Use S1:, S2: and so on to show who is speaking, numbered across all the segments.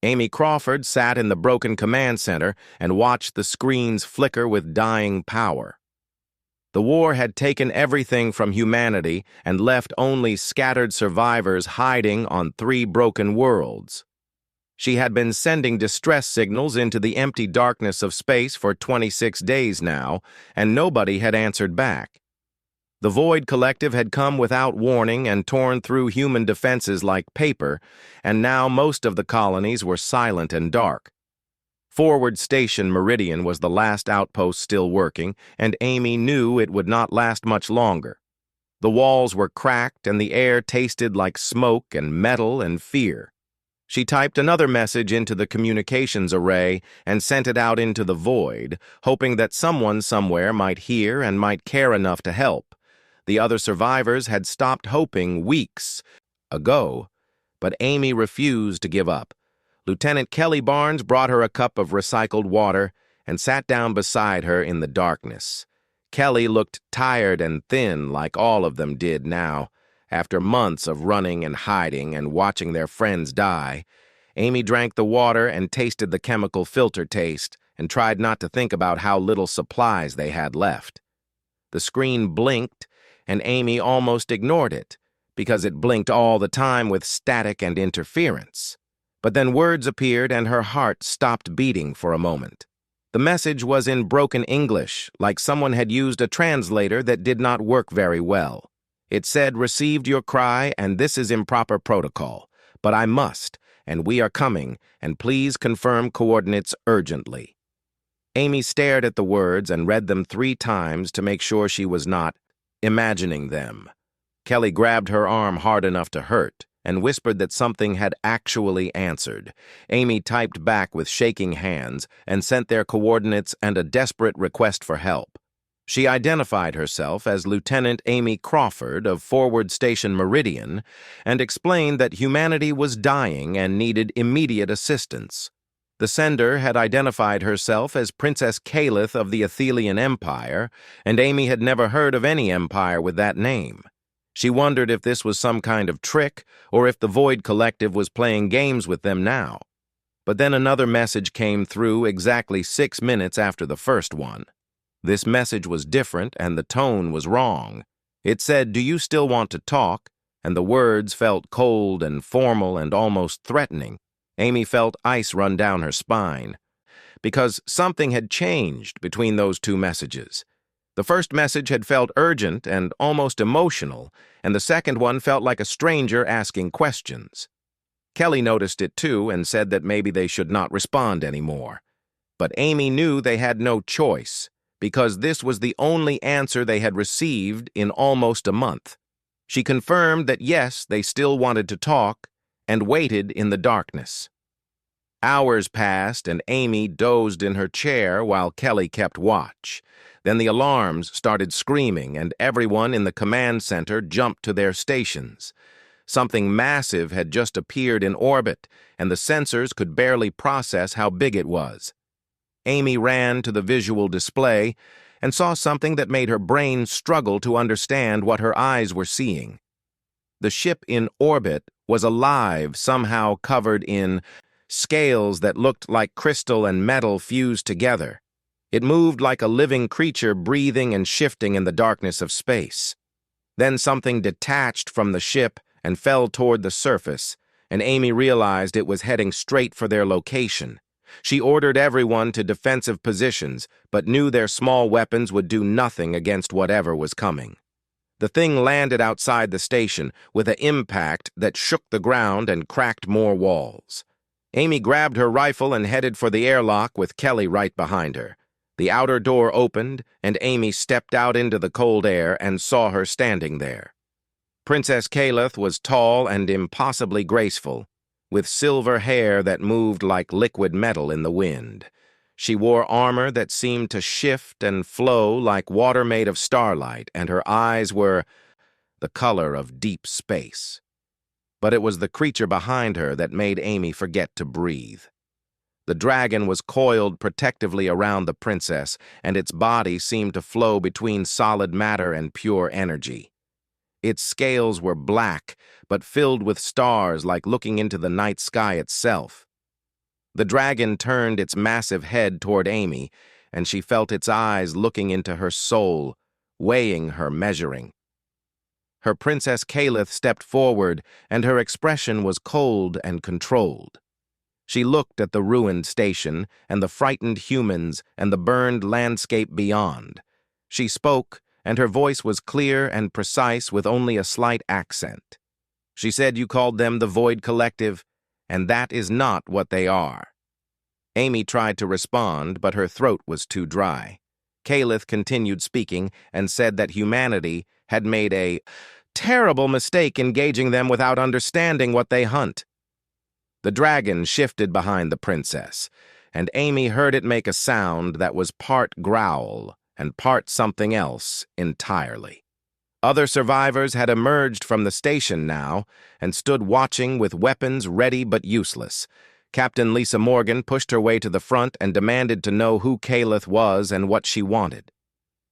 S1: Amy Crawford sat in the broken command center and watched the screens flicker with dying power. The war had taken everything from humanity and left only scattered survivors hiding on 3 broken worlds. She had been sending distress signals into the empty darkness of space for 26 days now, and nobody had answered back. The Void Collective had come without warning and torn through human defenses like paper, and now most of the colonies were silent and dark. Forward Station Meridian was the last outpost still working, and Amy knew it would not last much longer. The walls were cracked and the air tasted like smoke and metal and fear. She typed another message into the communications array and sent it out into the void, hoping that someone somewhere might hear and might care enough to help. The other survivors had stopped hoping weeks ago, but Amy refused to give up. Lieutenant Kelly Barnes brought her a cup of recycled water and sat down beside her in the darkness. Kelly looked tired and thin like all of them did now. After months of running and hiding and watching their friends die, Amy drank the water and tasted the chemical filter taste and tried not to think about how little supplies they had left. The screen blinked, and Amy almost ignored it, because it blinked all the time with static and interference. But then words appeared and her heart stopped beating for a moment. The message was in broken English, like someone had used a translator that did not work very well. It said, "Received your cry, and this is improper protocol. But I must, and we are coming, and please confirm coordinates urgently." Amy stared at the words and read them 3 times to make sure she was not imagining them. Kelly grabbed her arm hard enough to hurt and whispered that something had actually answered. Amy typed back with shaking hands and sent their coordinates and a desperate request for help. She identified herself as Lieutenant Amy Crawford of Forward Station Meridian and explained that humanity was dying and needed immediate assistance. The sender had identified herself as Princess Calith of the Athelian Empire, and Amy had never heard of any empire with that name. She wondered if this was some kind of trick or if the Void Collective was playing games with them now. But then another message came through exactly 6 minutes after the first one. This message was different and the tone was wrong. It said, "Do you still want to talk?" And the words felt cold and formal and almost threatening. Amy felt ice run down her spine, because something had changed between those 2 messages. The first message had felt urgent and almost emotional, and the second one felt like a stranger asking questions. Kelly noticed it too and said that maybe they should not respond anymore. But Amy knew they had no choice, because this was the only answer they had received in almost a month. She confirmed that yes, they still wanted to talk, and waited in the darkness. Hours passed, and Amy dozed in her chair while Kelly kept watch. Then the alarms started screaming, and everyone in the command center jumped to their stations. Something massive had just appeared in orbit, and the sensors could barely process how big it was. Amy ran to the visual display and saw something that made her brain struggle to understand what her eyes were seeing. The ship in orbit was alive, somehow covered in scales that looked like crystal and metal fused together. It moved like a living creature breathing and shifting in the darkness of space. Then something detached from the ship and fell toward the surface, and Amy realized it was heading straight for their location. She ordered everyone to defensive positions, but knew their small weapons would do nothing against whatever was coming. The thing landed outside the station with an impact that shook the ground and cracked more walls. Amy grabbed her rifle and headed for the airlock with Kelly right behind her. The outer door opened, and Amy stepped out into the cold air and saw her standing there. Princess Calith was tall and impossibly graceful, with silver hair that moved like liquid metal in the wind. She wore armor that seemed to shift and flow like water made of starlight, and her eyes were the color of deep space. But it was the creature behind her that made Amy forget to breathe. The dragon was coiled protectively around the princess, and its body seemed to flow between solid matter and pure energy. Its scales were black, but filled with stars like looking into the night sky itself. The dragon turned its massive head toward Amy, and she felt its eyes looking into her soul, weighing her, measuring. Her Princess Calith stepped forward, and her expression was cold and controlled. She looked at the ruined station, and the frightened humans, and the burned landscape beyond. She spoke, and her voice was clear and precise with only a slight accent. She said you called them the Void Collective, and that is not what they are. Amy tried to respond, but her throat was too dry. Calith continued speaking and said that humanity had made a terrible mistake engaging them without understanding what they hunt. The dragon shifted behind the princess, and Amy heard it make a sound that was part growl and part something else entirely. Other survivors had emerged from the station now and stood watching with weapons ready but useless. Captain Lisa Morgan pushed her way to the front and demanded to know who Calith was and what she wanted.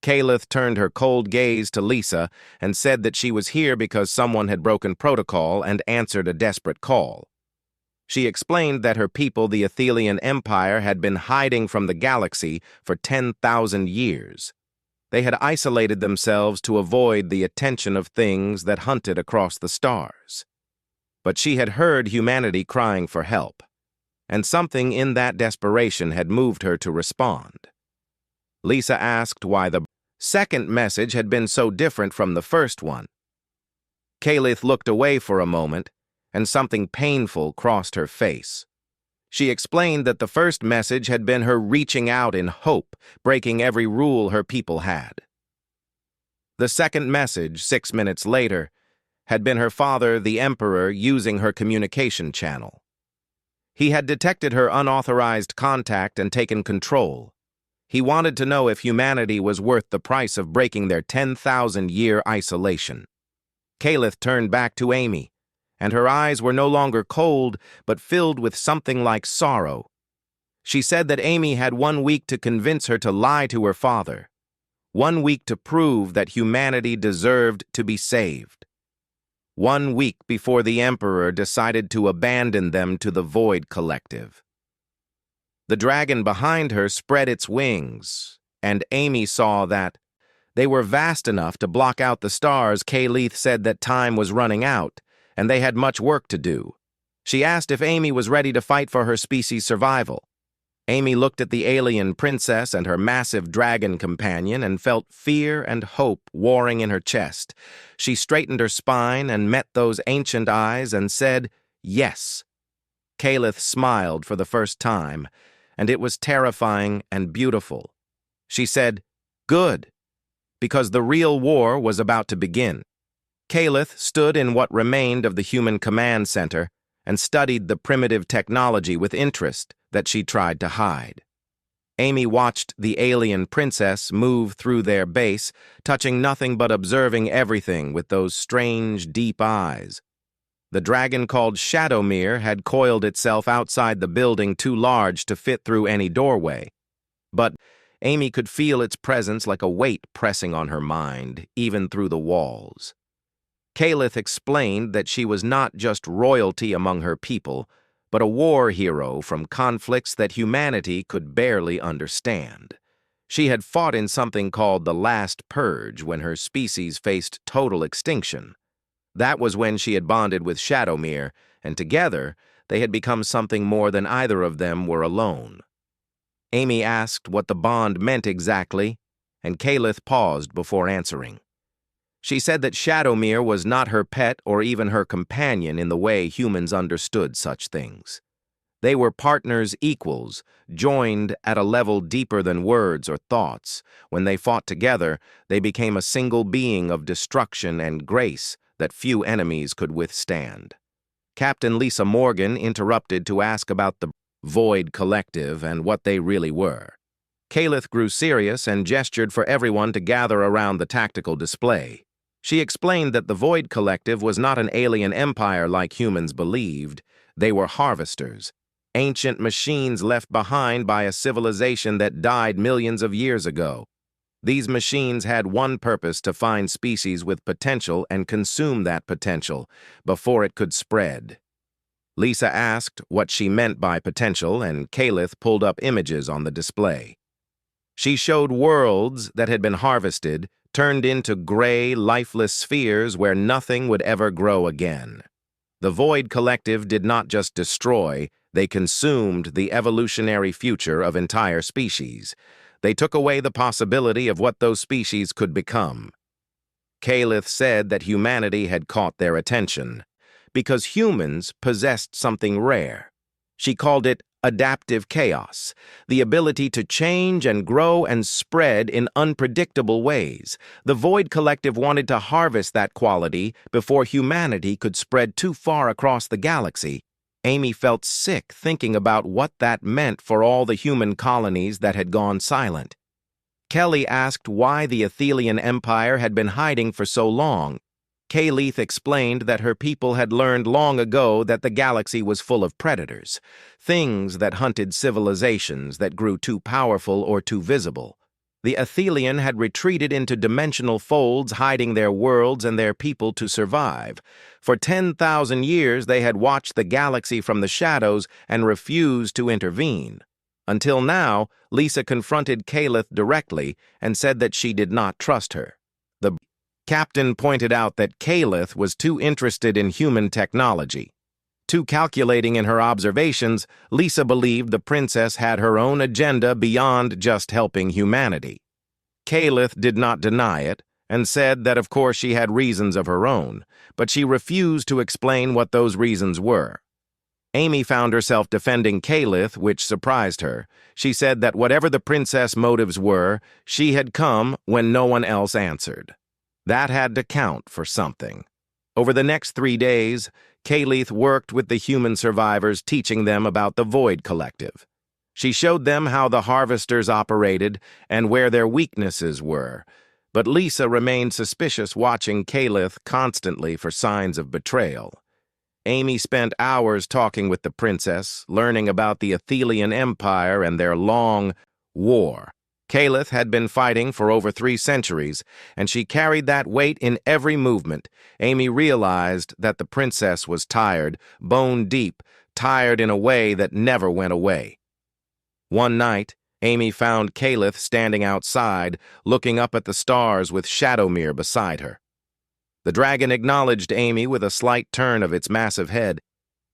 S1: Calith turned her cold gaze to Lisa and said that she was here because someone had broken protocol and answered a desperate call. She explained that her people, the Athelian Empire, had been hiding from the galaxy for 10,000 years. They had isolated themselves to avoid the attention of things that hunted across the stars. But she had heard humanity crying for help, and something in that desperation had moved her to respond. Lisa asked why the second message had been so different from the first one. Calith looked away for a moment, and something painful crossed her face. She explained that the first message had been her reaching out in hope, breaking every rule her people had. The second message, 6 minutes later, had been her father, the Emperor, using her communication channel. He had detected her unauthorized contact and taken control. He wanted to know if humanity was worth the price of breaking their 10,000-year isolation. Calith turned back to Amy, and her eyes were no longer cold, but filled with something like sorrow. She said that Amy had 1 week to convince her to lie to her father, 1 week to prove that humanity deserved to be saved, 1 week before the Emperor decided to abandon them to the Void Collective. The dragon behind her spread its wings, and Amy saw that they were vast enough to block out the stars. Calith said that time was running out, and they had much work to do. She asked if Amy was ready to fight for her species' survival. Amy looked at the alien princess and her massive dragon companion and felt fear and hope warring in her chest. She straightened her spine and met those ancient eyes and said, "Yes." Calith smiled for the first time, and it was terrifying and beautiful. She said, "Good," because the real war was about to begin. Calith stood in what remained of the human command center and studied the primitive technology with interest that she tried to hide. Amy watched the alien princess move through their base, touching nothing but observing everything with those strange, deep eyes. The dragon called Shadowmere had coiled itself outside the building, too large to fit through any doorway. But Amy could feel its presence like a weight pressing on her mind, even through the walls. Calith explained that she was not just royalty among her people, but a war hero from conflicts that humanity could barely understand. She had fought in something called the Last Purge when her species faced total extinction. That was when she had bonded with Shadowmere, and together they had become something more than either of them were alone. Amy asked what the bond meant exactly, and Calith paused before answering. She said that Shadowmere was not her pet or even her companion in the way humans understood such things. They were partners, equals, joined at a level deeper than words or thoughts. When they fought together, they became a single being of destruction and grace that few enemies could withstand. Captain Lisa Morgan interrupted to ask about the Void Collective and what they really were. Calith grew serious and gestured for everyone to gather around the tactical display. She explained that the Void Collective was not an alien empire like humans believed. They were harvesters, ancient machines left behind by a civilization that died millions of years ago. These machines had one purpose: to find species with potential and consume that potential before it could spread. Lisa asked what she meant by potential, and Kalith pulled up images on the display. She showed worlds that had been harvested, turned into gray, lifeless spheres where nothing would ever grow again. The Void Collective did not just destroy, they consumed the evolutionary future of entire species. They took away the possibility of what those species could become. Kalith said that humanity had caught their attention, because humans possessed something rare. She called it adaptive chaos, the ability to change and grow and spread in unpredictable ways. The Void Collective wanted to harvest that quality before humanity could spread too far across the galaxy. Amy felt sick thinking about what that meant for all the human colonies that had gone silent. Kelly asked why the Athelian Empire had been hiding for so long. Kalith explained that her people had learned long ago that the galaxy was full of predators, things that hunted civilizations that grew too powerful or too visible. The Athelian had retreated into dimensional folds, hiding their worlds and their people to survive. For 10,000 years they had watched the galaxy from the shadows and refused to intervene. Until now, Lisa confronted Kalith directly and said that she did not trust her. The captain pointed out that Kalith was too interested in human technology. Too calculating in her observations, Lisa believed the princess had her own agenda beyond just helping humanity. Kalith did not deny it, and said that of course she had reasons of her own, but she refused to explain what those reasons were. Amy found herself defending Kalith, which surprised her. She said that whatever the princess' motives were, she had come when no one else answered. That had to count for something. Over the next 3 days, Kalith worked with the human survivors, teaching them about the Void Collective. She showed them how the harvesters operated and where their weaknesses were, but Lisa remained suspicious, watching Kalith constantly for signs of betrayal. Amy spent hours talking with the princess, learning about the Athelian Empire and their long war. Kalith had been fighting for over 3 centuries, and she carried that weight in every movement. Amy realized that the princess was tired, bone deep, tired in a way that never went away. One night, Amy found Kalith standing outside, looking up at the stars with Shadowmere beside her. The dragon acknowledged Amy with a slight turn of its massive head.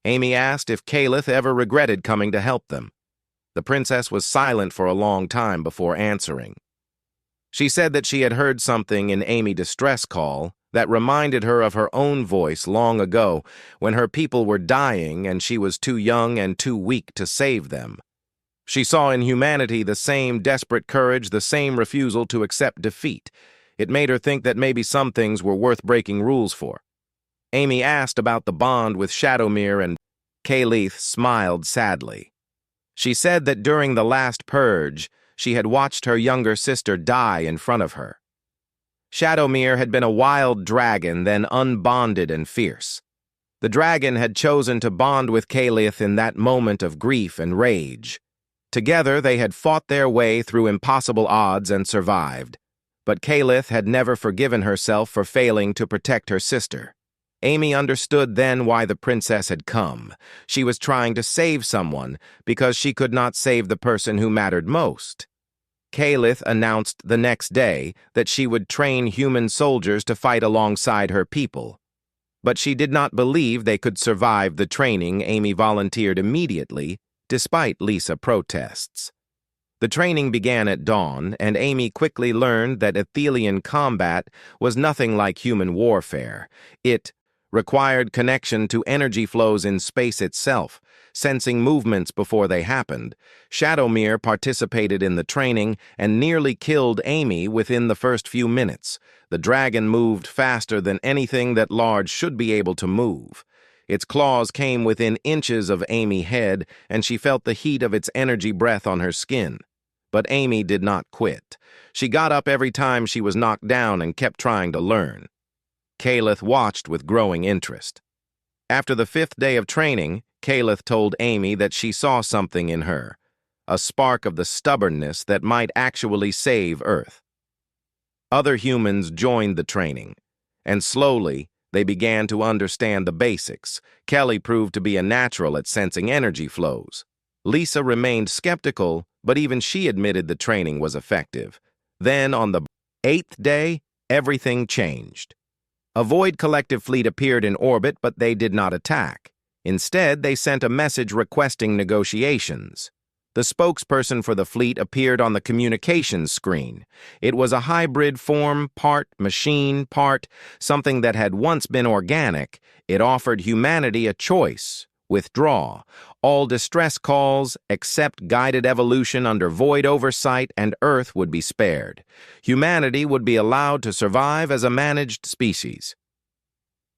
S1: Amy asked if Kalith ever regretted coming to help them. The princess was silent for a long time before answering. She said that she had heard something in Amy's distress call that reminded her of her own voice long ago when her people were dying and she was too young and too weak to save them. She saw in humanity the same desperate courage, the same refusal to accept defeat. It made her think that maybe some things were worth breaking rules for. Amy asked about the bond with Shadowmere, and Kalith smiled sadly. She said that during the last purge, she had watched her younger sister die in front of her. Shadowmere had been a wild dragon, then unbonded and fierce. The dragon had chosen to bond with Kalith in that moment of grief and rage. Together they had fought their way through impossible odds and survived. But Kalith had never forgiven herself for failing to protect her sister. Amy understood then why the princess had come. She was trying to save someone because she could not save the person who mattered most. Kalith announced the next day that she would train human soldiers to fight alongside her people. But she did not believe they could survive the training. Amy volunteered immediately, despite Lisa's protests. The training began at dawn, and Amy quickly learned that Athelian combat was nothing like human warfare. It required connection to energy flows in space itself, sensing movements before they happened. Shadowmere participated in the training and nearly killed Amy within the first few minutes. The dragon moved faster than anything that large should be able to move. Its claws came within inches of Amy's head, and she felt the heat of its energy breath on her skin. But Amy did not quit. She got up every time she was knocked down and kept trying to learn. Kalith watched with growing interest. After the 5th day of training, Kalith told Amy that she saw something in her, a spark of the stubbornness that might actually save Earth. Other humans joined the training, and slowly They began to understand the basics. Kelly proved to be a natural at sensing energy flows. Lisa remained skeptical, but even she admitted the training was effective. Then, on the 8th day, everything changed. A Void Collective fleet appeared in orbit, but they did not attack. Instead, they sent a message requesting negotiations. The spokesperson for the fleet appeared on the communications screen. It was a hybrid form, part machine, part something that had once been organic. It offered humanity a choice: withdraw all distress calls, accept guided evolution under Void oversight, and Earth would be spared. Humanity would be allowed to survive as a managed species.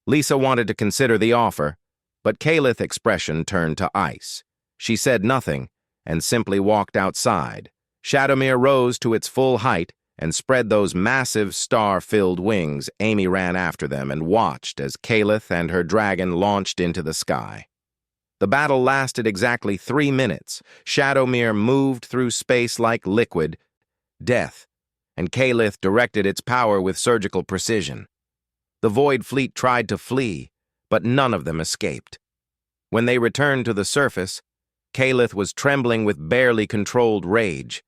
S1: Lisa wanted to consider the offer, but Kaleth's expression turned to ice. She said nothing and simply walked outside. Shadowmere rose to its full height and spread those massive star-filled wings. Amy ran after them and watched as Kaleth and her dragon launched into the sky. The battle lasted exactly 3 minutes. Shadowmere moved through space like liquid death, and Kaleth directed its power with surgical precision. The Void fleet tried to flee, but none of them escaped. When they returned to the surface, Kaleth was trembling with barely controlled rage.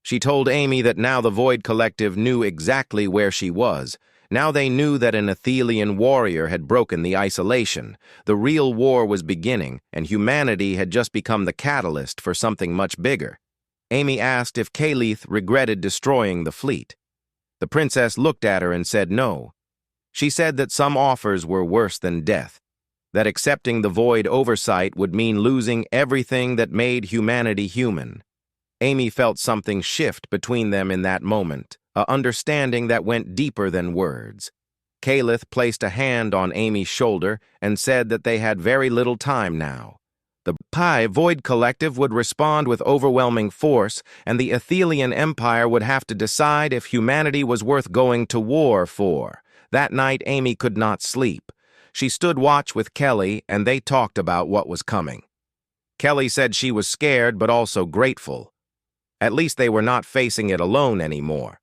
S1: She told Amy that now the Void Collective knew exactly where she was. Now they knew that an Athelian warrior had broken the isolation. The real war was beginning, and humanity had just become the catalyst for something much bigger. Amy asked if Kaleth regretted destroying the fleet. The princess looked at her and said no. She said that some offers were worse than death, that accepting the Void oversight would mean losing everything that made humanity human. Amy felt something shift between them in that moment, an understanding that went deeper than words. Kaleth placed a hand on Amy's shoulder and said that they had very little time now. The Void Collective would respond with overwhelming force, and the Athelian Empire would have to decide if humanity was worth going to war for. That night, Amy could not sleep. She stood watch with Kelly, and they talked about what was coming. Kelly said she was scared but also grateful. At least they were not facing it alone anymore.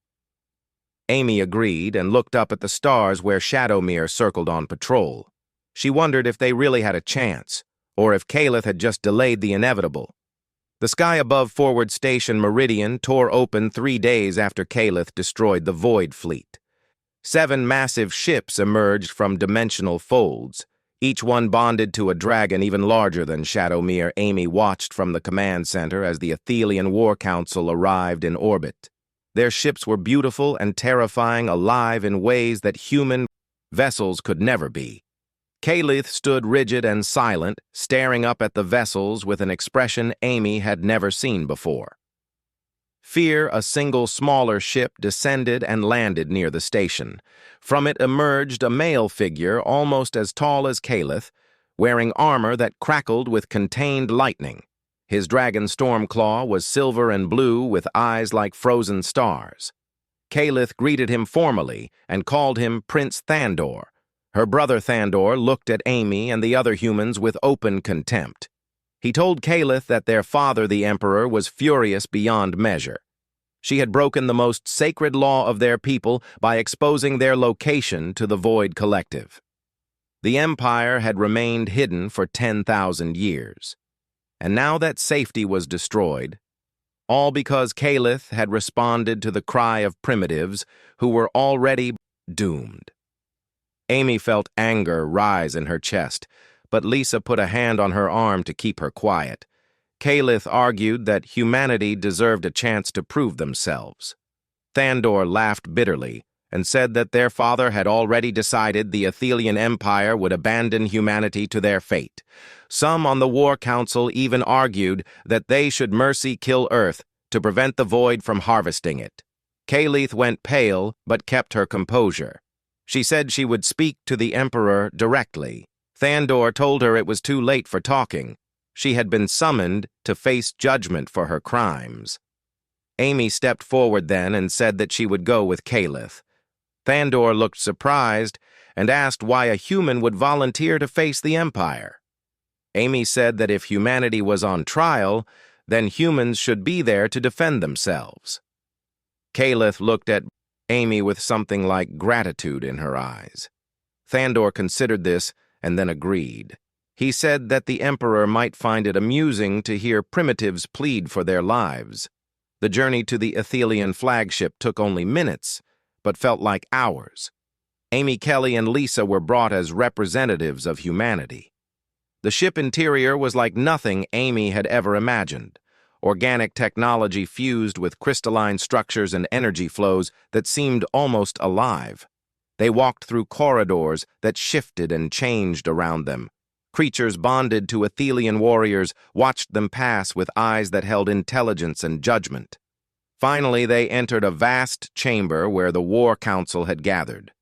S1: Amy agreed and looked up at the stars where Shadowmere circled on patrol. She wondered if they really had a chance, or if Kaleth had just delayed the inevitable. The sky above Forward Station Meridian tore open 3 days after Kaleth destroyed the Void fleet. 7 massive ships emerged from dimensional folds, each one bonded to a dragon even larger than Shadowmere. Amy watched from the command center as the Athelian War Council arrived in orbit. Their ships were beautiful and terrifying, alive in ways that human vessels could never be. Kaleth stood rigid and silent, staring up at the vessels with an expression Amy had never seen before. Fear, a single smaller ship, descended and landed near the station. From it emerged a male figure almost as tall as Kaleth, wearing armor that crackled with contained lightning. His dragon Stormclaw was silver and blue with eyes like frozen stars. Kaleth greeted him formally and called him Prince Thandor. Her brother Thandor looked at Amy and the other humans with open contempt. He told Kaleth that their father, the Emperor, was furious beyond measure. She had broken the most sacred law of their people by exposing their location to the Void Collective. The Empire had remained hidden for 10,000 years. And now that safety was destroyed, all because Kaleth had responded to the cry of primitives who were already doomed. Amy felt anger rise in her chest, but Lisa put a hand on her arm to keep her quiet. Kaleth argued that humanity deserved a chance to prove themselves. Thandor laughed bitterly and said that their father had already decided the Athelian Empire would abandon humanity to their fate. Some on the War Council even argued that they should mercy kill Earth to prevent the Void from harvesting it. Kaleth went pale but kept her composure. She said she would speak to the Emperor directly. Thandor told her it was too late for talking. She had been summoned to face judgment for her crimes. Amy stepped forward then and said that she would go with Kaleth. Thandor looked surprised and asked why a human would volunteer to face the Empire. Amy said that if humanity was on trial, then humans should be there to defend themselves. Kaleth looked at Amy with something like gratitude in her eyes. Thandor considered this and then agreed. He said that the Emperor might find it amusing to hear primitives plead for their lives. The journey to the Athelian flagship took only minutes, but felt like hours. Amy, Kelly, and Lisa were brought as representatives of humanity. The ship interior was like nothing Amy had ever imagined. Organic technology fused with crystalline structures and energy flows that seemed almost alive. They walked through corridors that shifted and changed around them. Creatures bonded to Athelian warriors watched them pass with eyes that held intelligence and judgment. Finally, they entered a vast chamber where the War Council had gathered.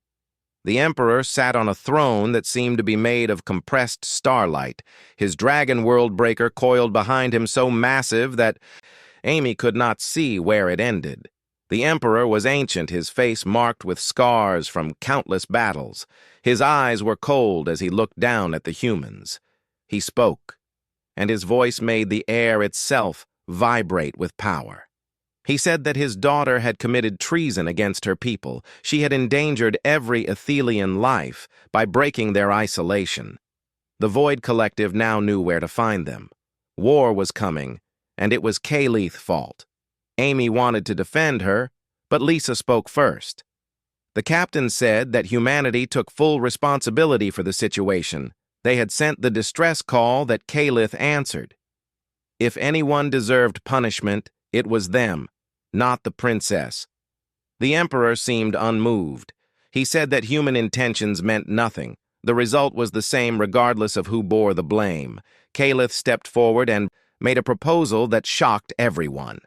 S1: The Emperor sat on a throne that seemed to be made of compressed starlight, his dragon world breaker coiled behind him so massive that Amy could not see where it ended. The Emperor was ancient, his face marked with scars from countless battles. His eyes were cold as he looked down at the humans. He spoke, and his voice made the air itself vibrate with power. He said that his daughter had committed treason against her people. She had endangered every Athelian life by breaking their isolation. The Void Collective now knew where to find them. War was coming, and it was Kaleth's fault. Amy wanted to defend her, but Lisa spoke first. The captain said that humanity took full responsibility for the situation. They had sent the distress call that Kaleth answered. If anyone deserved punishment, it was them, not the princess. The Emperor seemed unmoved. He said that human intentions meant nothing. The result was the same regardless of who bore the blame. Kaleth stepped forward and made a proposal that shocked everyone.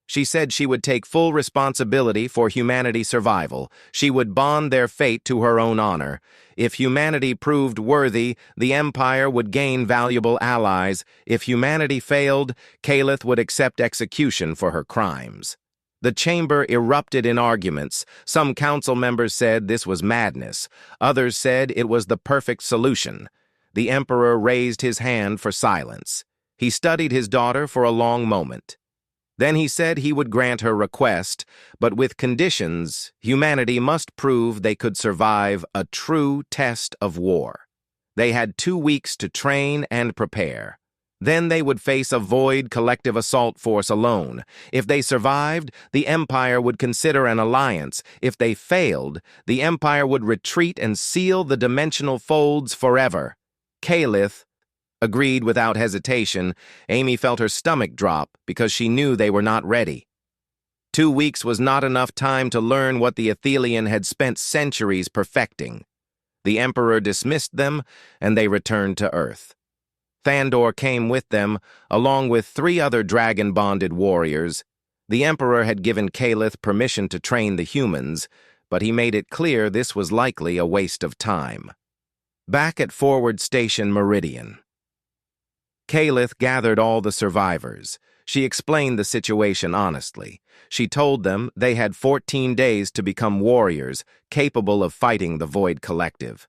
S1: She said she would take full responsibility for humanity's survival. She would bond their fate to her own honor. If humanity proved worthy, the Empire would gain valuable allies. If humanity failed, Kaleth would accept execution for her crimes. The chamber erupted in arguments. Some council members said this was madness. Others said it was the perfect solution. The Emperor raised his hand for silence. He studied his daughter for a long moment. Then he said he would grant her request, but with conditions. Humanity must prove they could survive a true test of war. They had 2 weeks to train and prepare. Then they would face a Void Collective assault force alone. If they survived, the Empire would consider an alliance. If they failed, the Empire would retreat and seal the dimensional folds forever. Kaleth agreed without hesitation. Amy felt her stomach drop because she knew they were not ready. 2 weeks was not enough time to learn what the Athelian had spent centuries perfecting. The Emperor dismissed them, and they returned to Earth. Thandor came with them, along with 3 other dragon-bonded warriors. The Emperor had given Kaleth permission to train the humans, but he made it clear this was likely a waste of time. Back at Forward Station Meridian, Kaleth gathered all the survivors. She explained the situation honestly. She told them they had 14 days to become warriors, capable of fighting the Void Collective.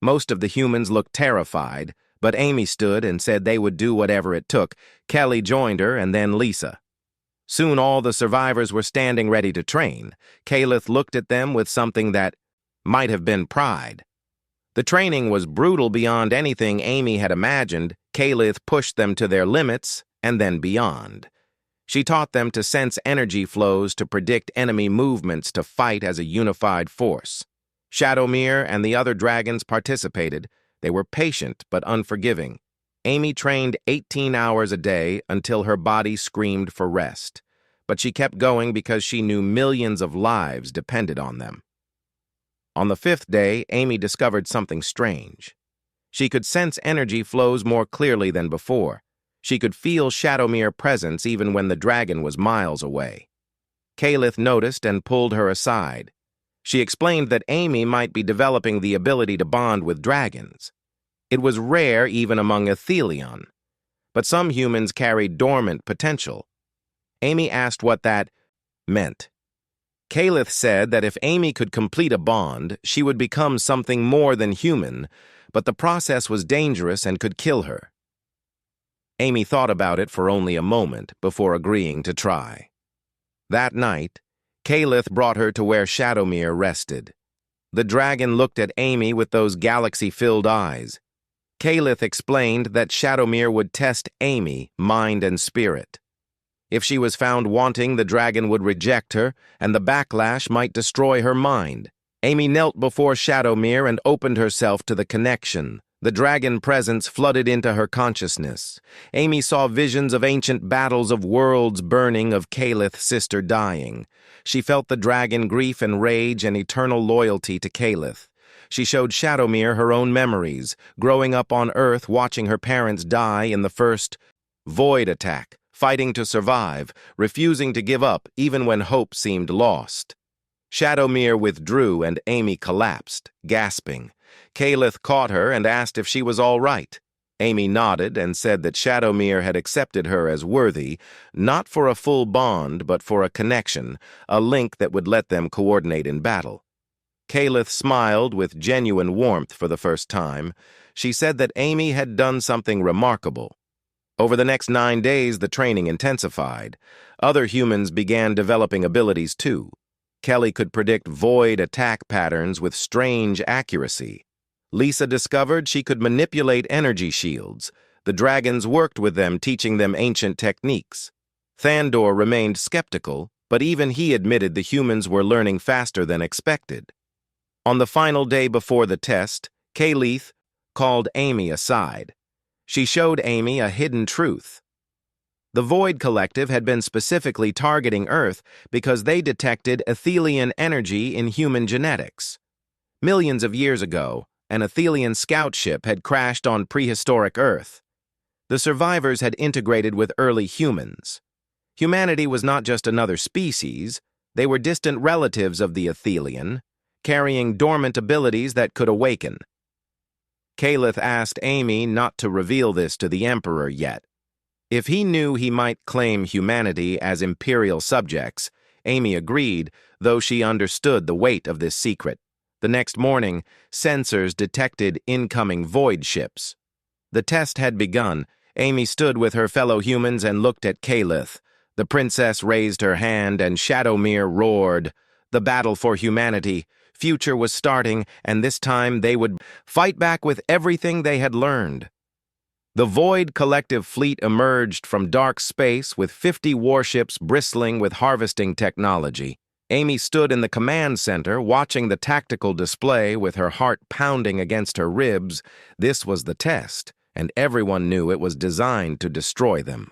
S1: Most of the humans looked terrified, but Amy stood and said they would do whatever it took. Kelly joined her, and then Lisa. Soon all the survivors were standing ready to train. Kaleth looked at them with something that might have been pride. The training was brutal beyond anything Amy had imagined. Kaleth pushed them to their limits and then beyond. She taught them to sense energy flows, to predict enemy movements, to fight as a unified force. Shadowmere and the other dragons participated. They were patient but unforgiving. Amy trained 18 hours a day until her body screamed for rest. But she kept going because she knew millions of lives depended on them. On the 5th day, Amy discovered something strange. She could sense energy flows more clearly than before. She could feel Shadowmere presence even when the dragon was miles away. Kaleth noticed and pulled her aside. She explained that Amy might be developing the ability to bond with dragons. It was rare even among Athelion, but some humans carried dormant potential. Amy asked what that meant. Kaleth said that if Amy could complete a bond, she would become something more than human, but the process was dangerous and could kill her. Amy thought about it for only a moment before agreeing to try. That night, Kaleth brought her to where Shadowmere rested. The dragon looked at Amy with those galaxy-filled eyes. Kalith explained that Shadowmere would test Amy, mind and spirit. If she was found wanting, the dragon would reject her, and the backlash might destroy her mind. Amy knelt before Shadowmere and opened herself to the connection. The dragon presence flooded into her consciousness. Amy saw visions of ancient battles, of worlds burning, of Kalith's sister dying. She felt the dragon grief and rage and eternal loyalty to Kalith. She showed Shadowmere her own memories, growing up on Earth, watching her parents die in the first void attack, fighting to survive, refusing to give up even when hope seemed lost. Shadowmere withdrew and Amy collapsed, gasping. Kalith caught her and asked if she was all right. Amy nodded and said that Shadowmere had accepted her as worthy, not for a full bond, but for a connection, a link that would let them coordinate in battle. Kalith smiled with genuine warmth for the first time. She said that Amy had done something remarkable. Over the next 9 days, the training intensified. Other humans began developing abilities too. Kelly could predict void attack patterns with strange accuracy. Lisa discovered she could manipulate energy shields. The dragons worked with them, teaching them ancient techniques. Thandor remained skeptical, but even he admitted the humans were learning faster than expected. On the final day before the test, Kalith called Amy aside. She showed Amy a hidden truth. The Void Collective had been specifically targeting Earth because they detected Athelian energy in human genetics. Millions of years ago, an Athelian scout ship had crashed on prehistoric Earth. The survivors had integrated with early humans. Humanity was not just another species, they were distant relatives of the Athelian, carrying dormant abilities that could awaken. Kalith asked Amy not to reveal this to the Emperor yet. If he knew, he might claim humanity as imperial subjects. Amy agreed, though she understood the weight of this secret. The next morning, sensors detected incoming void ships. The test had begun. Amy stood with her fellow humans and looked at Kalith. The princess raised her hand and Shadowmere roared. The battle for humanity. Future was starting, and this time they would fight back with everything they had learned. The Void Collective fleet emerged from dark space with 50 warships bristling with harvesting technology. Amy stood in the command center, watching the tactical display with her heart pounding against her ribs. This was the test, and everyone knew it was designed to destroy them.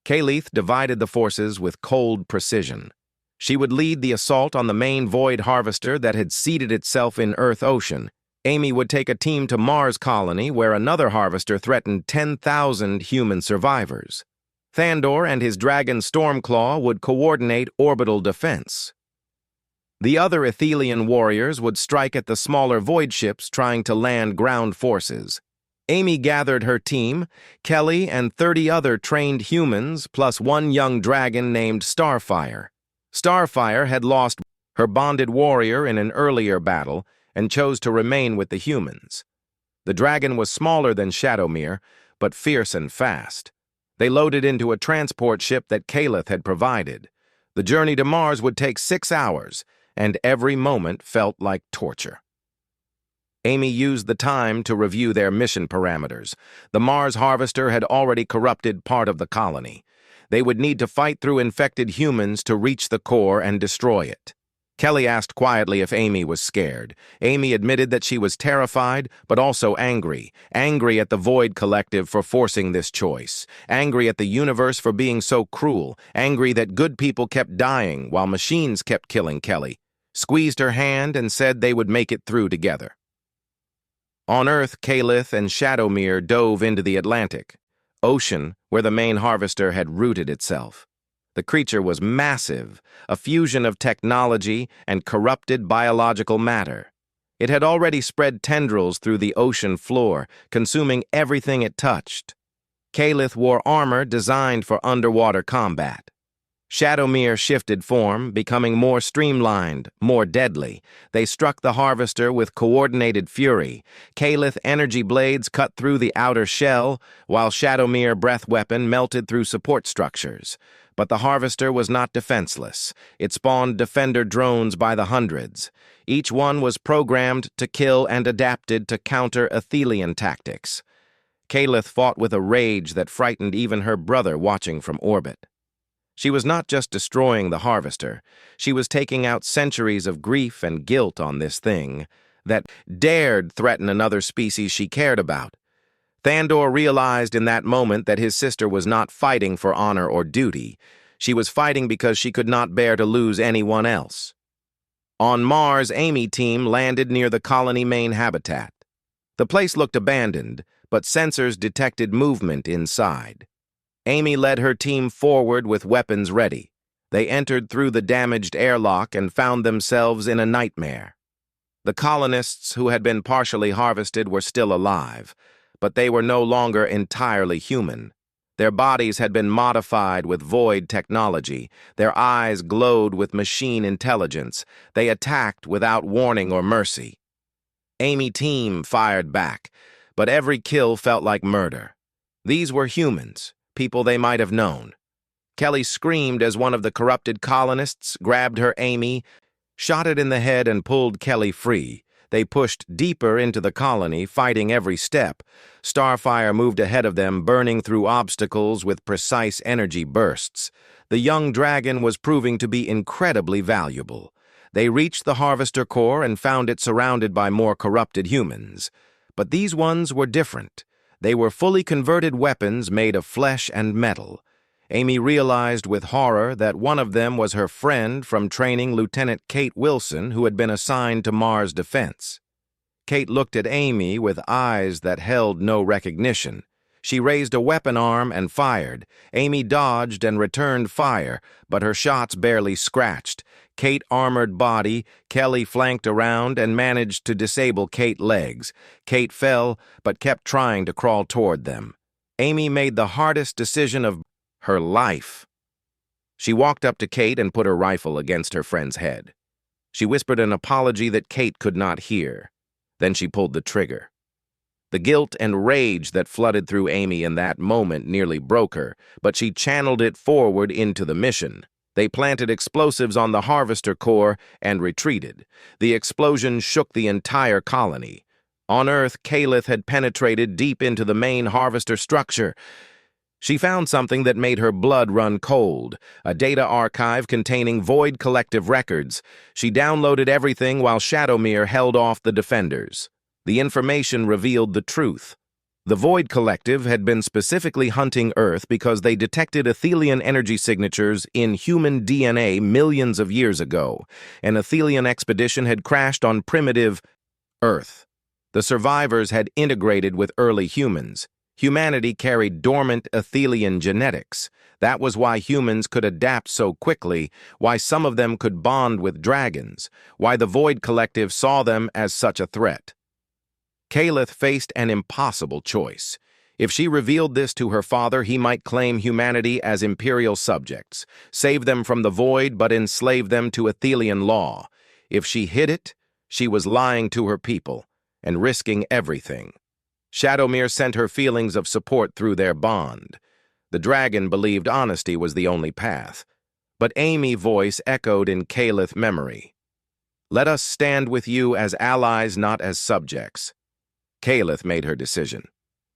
S1: Kalith divided the forces with cold precision. She would lead the assault on the main void harvester that had seeded itself in Earth Ocean. Amy would take a team to Mars colony where another harvester threatened 10,000 human survivors. Thandor and his dragon Stormclaw would coordinate orbital defense. The other Athelian warriors would strike at the smaller void ships trying to land ground forces. Amy gathered her team, Kelly and 30 other trained humans, plus one young dragon named Starfire. Starfire had lost her bonded warrior in an earlier battle and chose to remain with the humans. The dragon was smaller than Shadowmere, but fierce and fast. They loaded into a transport ship that Kalith had provided. The journey to Mars would take 6 hours, and every moment felt like torture. Amy used the time to review their mission parameters. The Mars harvester had already corrupted part of the colony. They would need to fight through infected humans to reach the core and destroy it. Kelly asked quietly if Amy was scared. Amy admitted that she was terrified, but also angry. Angry at the Void Collective for forcing this choice. Angry at the universe for being so cruel. Angry that good people kept dying while machines kept killing Kelly. Squeezed her hand and said they would make it through together. On Earth, Kalith and Shadowmere dove into the Atlantic Ocean, where the main harvester had rooted itself. The creature was massive, a fusion of technology and corrupted biological matter. It had already spread tendrils through the ocean floor, consuming everything it touched. Kalith wore armor designed for underwater combat. Shadowmere shifted form, becoming more streamlined, more deadly. They struck the harvester with coordinated fury. Kalith energy blades cut through the outer shell, while Shadowmere breath weapon melted through support structures. But the harvester was not defenseless. It spawned defender drones by the hundreds. Each one was programmed to kill and adapted to counter Athelian tactics. Kalith fought with a rage that frightened even her brother watching from orbit. She was not just destroying the harvester, she was taking out centuries of grief and guilt on this thing that dared threaten another species she cared about. Thandor realized in that moment that his sister was not fighting for honor or duty. She was fighting because she could not bear to lose anyone else. On Mars, Amy team landed near the colony main habitat. The place looked abandoned, but sensors detected movement inside. Amy led her team forward with weapons ready. They entered through the damaged airlock and found themselves in a nightmare. The colonists who had been partially harvested were still alive, but they were no longer entirely human. Their bodies had been modified with void technology. Their eyes glowed with machine intelligence. They attacked without warning or mercy. Amy team fired back, but every kill felt like murder. These were humans. People they might have known. Kelly screamed as one of the corrupted colonists grabbed her Amy, shot it in the head, and pulled Kelly free. They pushed deeper into the colony, fighting every step. Starfire moved ahead of them, burning through obstacles with precise energy bursts. The young dragon was proving to be incredibly valuable. They reached the harvester core and found it surrounded by more corrupted humans. But these ones were different. They were fully converted weapons made of flesh and metal. Amy realized with horror that one of them was her friend from training Lieutenant Kate Wilson, who had been assigned to Mars Defense. Kate looked at Amy with eyes that held no recognition. She raised a weapon arm and fired. Amy dodged and returned fire, but her shots barely scratched. Kate armored body, Kelly flanked around and managed to disable Kate's legs. Kate fell, but kept trying to crawl toward them. Amy made the hardest decision of her life. She walked up to Kate and put her rifle against her friend's head. She whispered an apology that Kate could not hear. Then she pulled the trigger. The guilt and rage that flooded through Amy in that moment nearly broke her, but she channeled it forward into the mission. They planted explosives on the harvester core and retreated. The explosion shook the entire colony. On Earth, Kalith had penetrated deep into the main harvester structure. She found something that made her blood run cold, a data archive containing void collective records. She downloaded everything while Shadowmere held off the defenders. The information revealed the truth. The Void Collective had been specifically hunting Earth because they detected Athelian energy signatures in human DNA millions of years ago. An Athelian expedition had crashed on primitive Earth. The survivors had integrated with early humans. Humanity carried dormant Athelian genetics. That was why humans could adapt so quickly, why some of them could bond with dragons, why the Void Collective saw them as such a threat. Kalith faced an impossible choice. If she revealed this to her father, he might claim humanity as imperial subjects, save them from the void but enslave them to Athelian law. If she hid it, she was lying to her people and risking everything. Shadowmere sent her feelings of support through their bond. The dragon believed honesty was the only path. But Amy's voice echoed in Kalith's memory. Let us stand with you as allies, not as subjects. Kalith made her decision.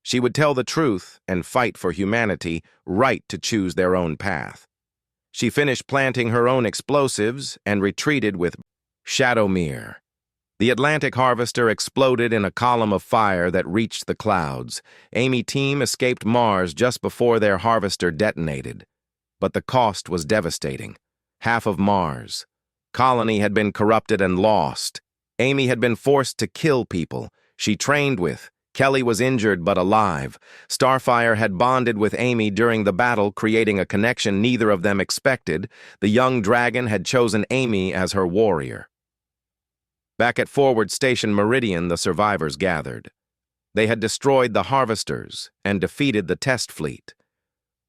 S1: She would tell the truth and fight for humanity, right to choose their own path. She finished planting her own explosives and retreated with Shadowmere. The Atlantic harvester exploded in a column of fire that reached the clouds. Amy's team escaped Mars just before their harvester detonated. But the cost was devastating. Half of Mars. Colony had been corrupted and lost. Amy had been forced to kill people she trained with. Kelly was injured but alive. Starfire had bonded with Amy during the battle, creating a connection neither of them expected. The young dragon had chosen Amy as her warrior. Back at Forward Station Meridian, the survivors gathered. They had destroyed the harvesters and defeated the test fleet.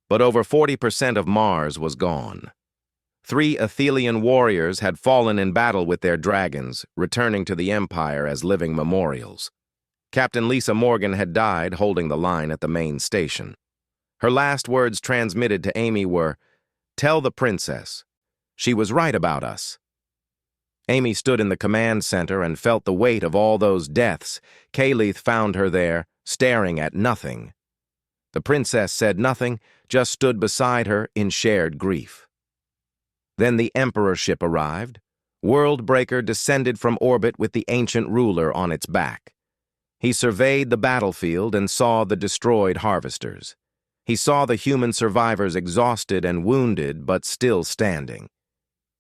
S1: But over 40% of Mars was gone. 3 Athelian warriors had fallen in battle with their dragons, returning to the Empire as living memorials. Captain Lisa Morgan had died holding the line at the main station. Her last words transmitted to Amy were, "Tell the princess. She was right about us." Amy stood in the command center and felt the weight of all those deaths. Kayleith found her there, staring at nothing. The princess said nothing, just stood beside her in shared grief. Then the Emperor ship arrived. Worldbreaker descended from orbit with the ancient ruler on its back. He surveyed the battlefield and saw the destroyed harvesters. He saw the human survivors exhausted and wounded, but still standing.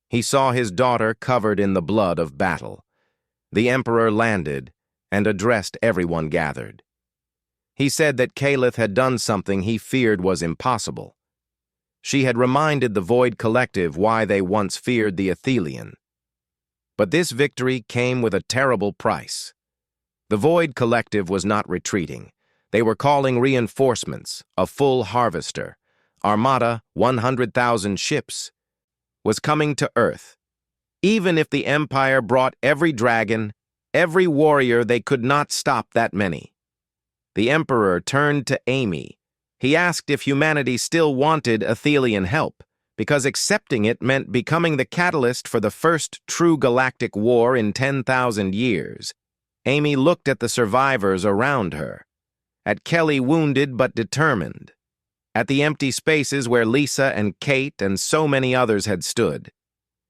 S1: He saw his daughter covered in the blood of battle. The Emperor landed and addressed everyone gathered. He said that Kayleith had done something he feared was impossible. She had reminded the Void Collective why they once feared the Athelian. But this victory came with a terrible price. The Void Collective was not retreating. They were calling reinforcements, a full harvester, armada, 100,000 ships, was coming to Earth. Even if the Empire brought every dragon, every warrior, they could not stop that many. The Emperor turned to Amy. He asked if humanity still wanted Athelian help, because accepting it meant becoming the catalyst for the first true galactic war in 10,000 years. Amy looked at the survivors around her, at Kelly wounded but determined, at the empty spaces where Lisa and Kate and so many others had stood.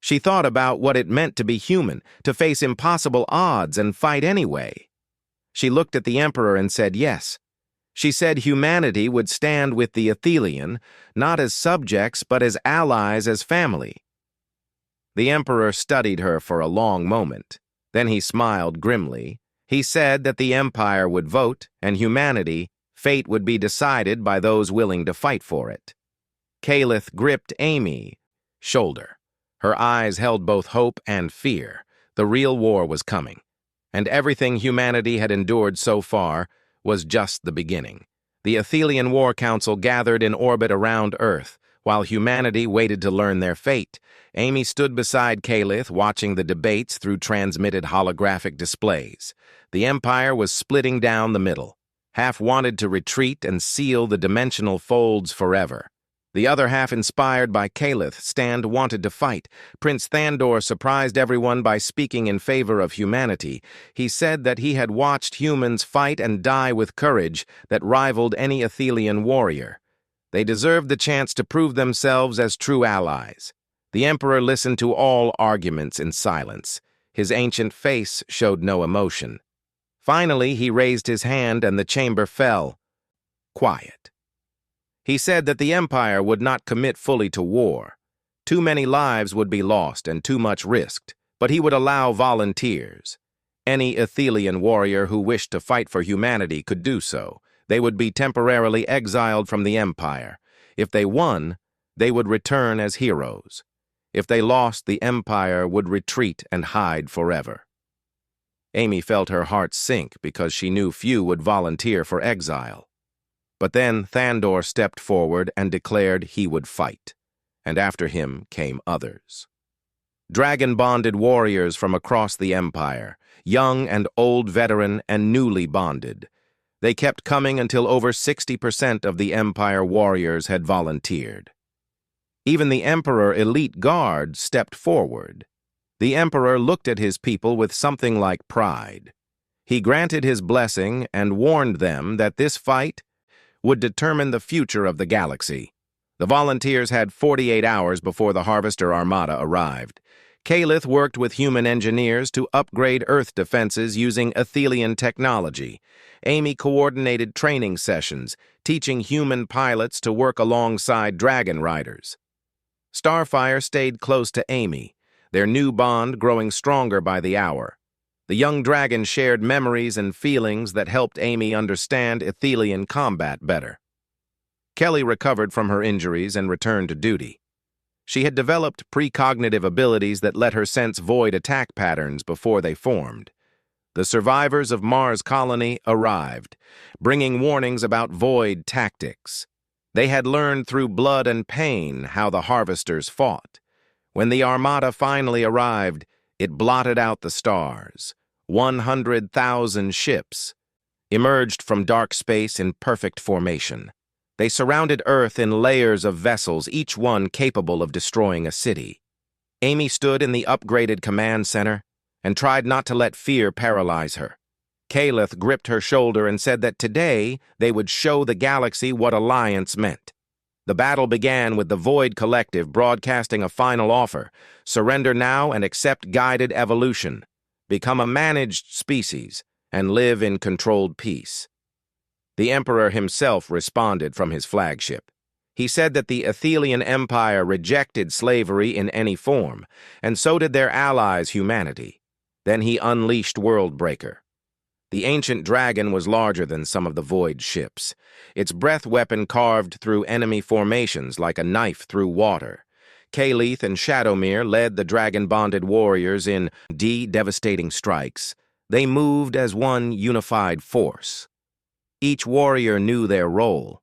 S1: She thought about what it meant to be human, to face impossible odds and fight anyway. She looked at the Emperor and said yes. She said humanity would stand with the Athelian, not as subjects but as allies, as family. The Emperor studied her for a long moment. Then he smiled grimly. He said that the Empire would vote, and humanity, fate would be decided by those willing to fight for it. Kayleith gripped Amy's shoulder. Her eyes held both hope and fear. The real war was coming, and everything humanity had endured so far was just the beginning. The Athelian War Council gathered in orbit around Earth, while humanity waited to learn their fate. Amy stood beside Kayleith, watching the debates through transmitted holographic displays. The Empire was splitting down the middle. Half wanted to retreat and seal the dimensional folds forever. The other half, inspired by Kayleith's stand, wanted to fight. Prince Thandor surprised everyone by speaking in favor of humanity. He said that he had watched humans fight and die with courage that rivaled any Athelian warrior. They deserved the chance to prove themselves as true allies. The Emperor listened to all arguments in silence. His ancient face showed no emotion. Finally, he raised his hand and the chamber fell. Quiet. He said that the Empire would not commit fully to war. Too many lives would be lost and too much risked, but he would allow volunteers. Any Athelian warrior who wished to fight for humanity could do so. They would be temporarily exiled from the Empire. If they won, they would return as heroes. If they lost, the Empire would retreat and hide forever. Amy felt her heart sink because she knew few would volunteer for exile. But then Thandor stepped forward and declared he would fight, and after him came others. Dragon-bonded warriors from across the Empire, young and old veteran and newly bonded. They kept coming until over 60% of the Empire warriors had volunteered. Even the Emperor elite guard stepped forward. The Emperor looked at his people with something like pride. He granted his blessing and warned them that this fight would determine the future of the galaxy. The volunteers had 48 hours before the Harvester Armada arrived. Kayleith worked with human engineers to upgrade Earth defenses using Athelian technology. Amy coordinated training sessions, teaching human pilots to work alongside dragon riders. Starfire stayed close to Amy, their new bond growing stronger by the hour. The young dragon shared memories and feelings that helped Amy understand Athelian combat better. Kelly recovered from her injuries and returned to duty. She had developed precognitive abilities that let her sense void attack patterns before they formed. The survivors of Mars Colony arrived, bringing warnings about void tactics. They had learned through blood and pain how the harvesters fought. When the armada finally arrived, it blotted out the stars. 100,000 ships emerged from dark space in perfect formation. They surrounded Earth in layers of vessels, each one capable of destroying a city. Amy stood in the upgraded command center and tried not to let fear paralyze her. Kaleth gripped her shoulder and said that today they would show the galaxy what alliance meant. The battle began with the Void Collective broadcasting a final offer: surrender now and accept guided evolution, become a managed species, and live in controlled peace. The Emperor himself responded from his flagship. He said that the Athelian Empire rejected slavery in any form, and so did their allies, humanity. Then he unleashed Worldbreaker. The ancient dragon was larger than some of the Void ships. Its breath weapon carved through enemy formations like a knife through water. Kaleth and Shadowmere led the dragon-bonded warriors in devastating strikes. They moved as one unified force. Each warrior knew their role.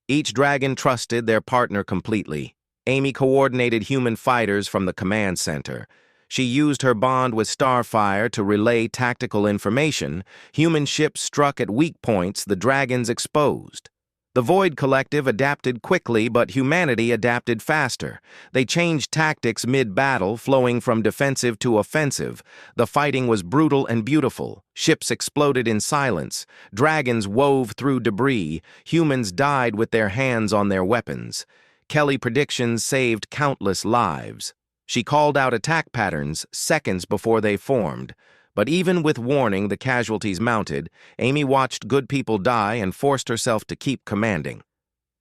S1: Each dragon trusted their partner completely. Amy coordinated human fighters from the command center. She used her bond with Starfire to relay tactical information. Human ships struck at weak points the dragons exposed. The Void Collective adapted quickly, but humanity adapted faster. They changed tactics mid-battle, flowing from defensive to offensive. The fighting was brutal and beautiful. Ships exploded in silence. Dragons wove through debris. Humans died with their hands on their weapons. Kelly predictions saved countless lives. She called out attack patterns seconds before they formed. But even with warning the casualties mounted, Amy watched good people die and forced herself to keep commanding.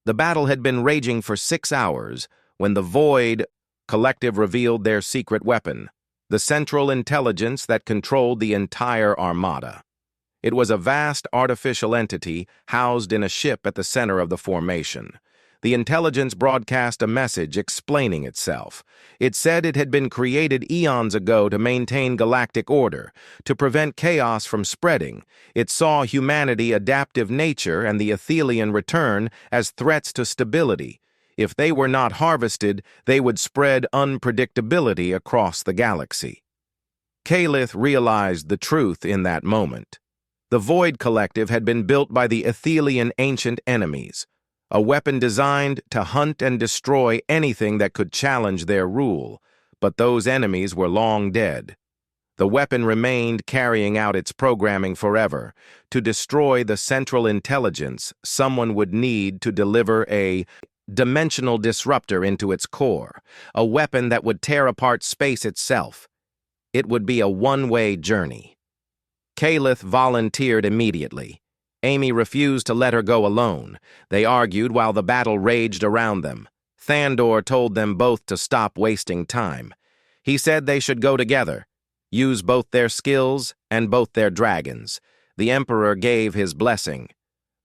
S1: The battle had been raging for 6 hours when the Void Collective revealed their secret weapon, the central intelligence that controlled the entire armada. It was a vast artificial entity housed in a ship at the center of the formation. The intelligence broadcast a message explaining itself. It said it had been created eons ago to maintain galactic order, to prevent chaos from spreading. It saw humanity adaptive nature and the Athelian return as threats to stability. If they were not harvested, they would spread unpredictability across the galaxy. Kaleth realized the truth in that moment. The Void Collective had been built by the Athelian ancient enemies, a weapon designed to hunt and destroy anything that could challenge their rule, but those enemies were long dead. The weapon remained, carrying out its programming forever. To destroy the central intelligence, someone would need to deliver a dimensional disruptor into its core, a weapon that would tear apart space itself. It would be a one-way journey. Kaleth volunteered immediately. Amy refused to let her go alone. They argued while the battle raged around them. Thandor told them both to stop wasting time. He said they should go together, use both their skills and both their dragons. The Emperor gave his blessing.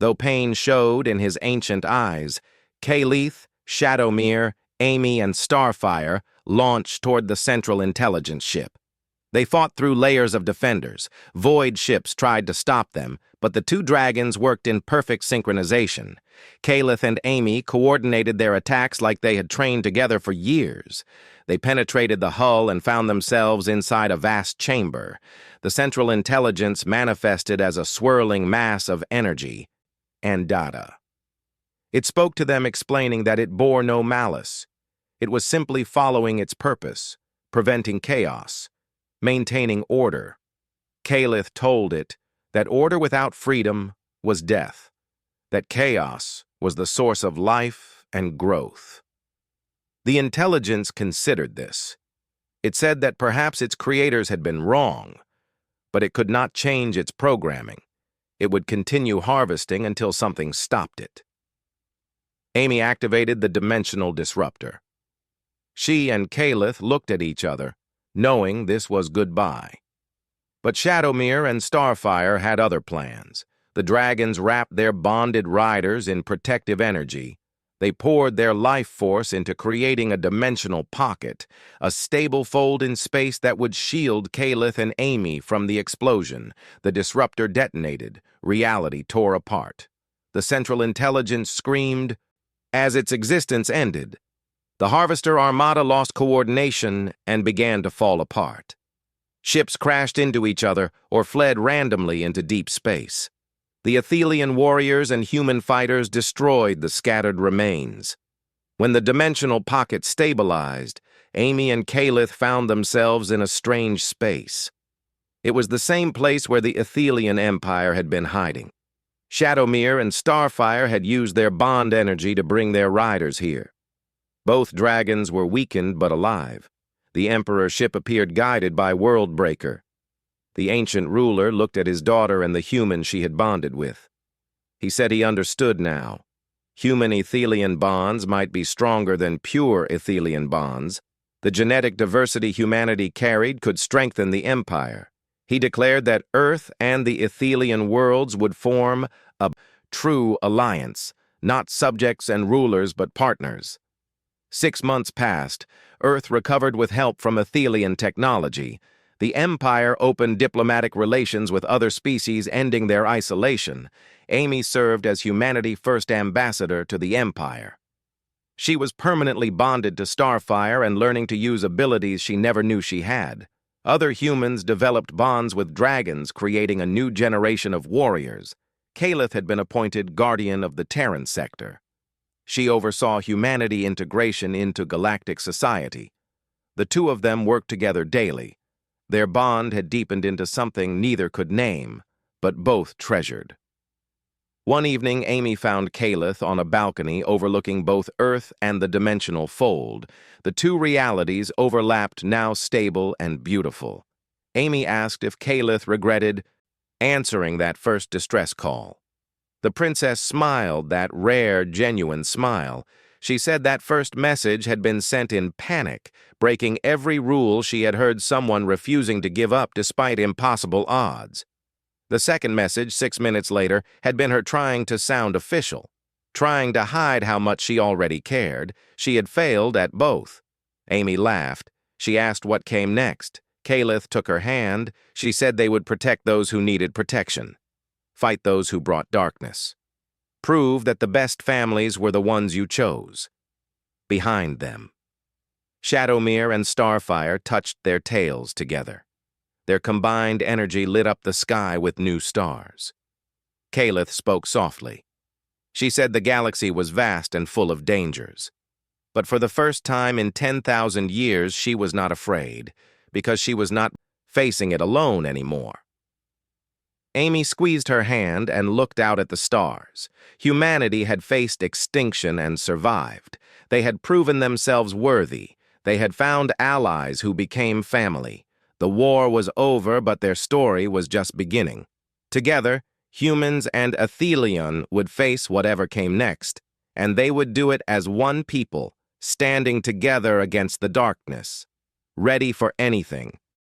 S1: Though pain showed in his ancient eyes, Kaleth, Shadowmere, Amy, and Starfire launched toward the central intelligence ship. They fought through layers of defenders. Void ships tried to stop them, but the two dragons worked in perfect synchronization. Kaleth and Amy coordinated their attacks like they had trained together for years. They penetrated the hull and found themselves inside a vast chamber. The central intelligence manifested as a swirling mass of energy and data. It spoke to them, explaining that it bore no malice. It was simply following its purpose, preventing chaos, maintaining order. Kaleth told it that order without freedom was death, that chaos was the source of life and growth. The intelligence considered this. It said that perhaps its creators had been wrong, but it could not change its programming. It would continue harvesting until something stopped it. Amy activated the dimensional disruptor. She and Kaleth looked at each other, knowing this was goodbye. But Shadowmere and Starfire had other plans. The dragons wrapped their bonded riders in protective energy. They poured their life force into creating a dimensional pocket, a stable fold in space that would shield Kaleth and Amy from the explosion. The disruptor detonated. Reality tore apart. The central intelligence screamed as its existence ended. The Harvester Armada lost coordination and began to fall apart. Ships crashed into each other or fled randomly into deep space. The Athelian warriors and human fighters destroyed the scattered remains. When the dimensional pocket stabilized, Amy and Kalith found themselves in a strange space. It was the same place where the Athelian Empire had been hiding. Shadowmere and Starfire had used their bond energy to bring their riders here. Both dragons were weakened but alive. The Emperor's ship appeared guided by Worldbreaker. The ancient ruler looked at his daughter and the human she had bonded with. He said he understood now. Human Athelian bonds might be stronger than pure Athelian bonds. The genetic diversity humanity carried could strengthen the Empire. He declared that Earth and the Athelian worlds would form a true alliance, not subjects and rulers but partners. 6 months passed. Earth recovered with help from Athelian technology. The Empire opened diplomatic relations with other species, ending their isolation. Amy served as humanity's first ambassador to the Empire. She was permanently bonded to Starfire and learning to use abilities she never knew she had. Other humans developed bonds with dragons, creating a new generation of warriors. Kalith had been appointed guardian of the Terran sector. She oversaw humanity integration into galactic society. The two of them worked together daily. Their bond had deepened into something neither could name, but both treasured. One evening, Amy found Kalith on a balcony overlooking both Earth and the dimensional fold. The two realities overlapped, now stable and beautiful. Amy asked if Kalith regretted answering that first distress call. The princess smiled, that rare, genuine smile. She said that first message had been sent in panic, breaking every rule she had heard, someone refusing to give up despite impossible odds. The second message, 6 minutes later, had been her trying to sound official, trying to hide how much she already cared. She had failed at both. Amy laughed. She asked what came next. Kalith took her hand. She said they would protect those who needed protection. Fight those who brought darkness. Prove that the best families were the ones you chose. Behind them. Shadowmere and Starfire touched their tails together. Their combined energy lit up the sky with new stars. Kalith spoke softly. She said the galaxy was vast and full of dangers. But for the first time in 10,000 years, she was not afraid, because she was not facing it alone anymore. Amy squeezed her hand and looked out at the stars. Humanity had faced extinction and survived. They had proven themselves worthy. They had found allies who became family. The war was over, but their story was just beginning. Together, humans and Athelion would face whatever came next, and they would do it as one people, standing together against the darkness, ready for anything.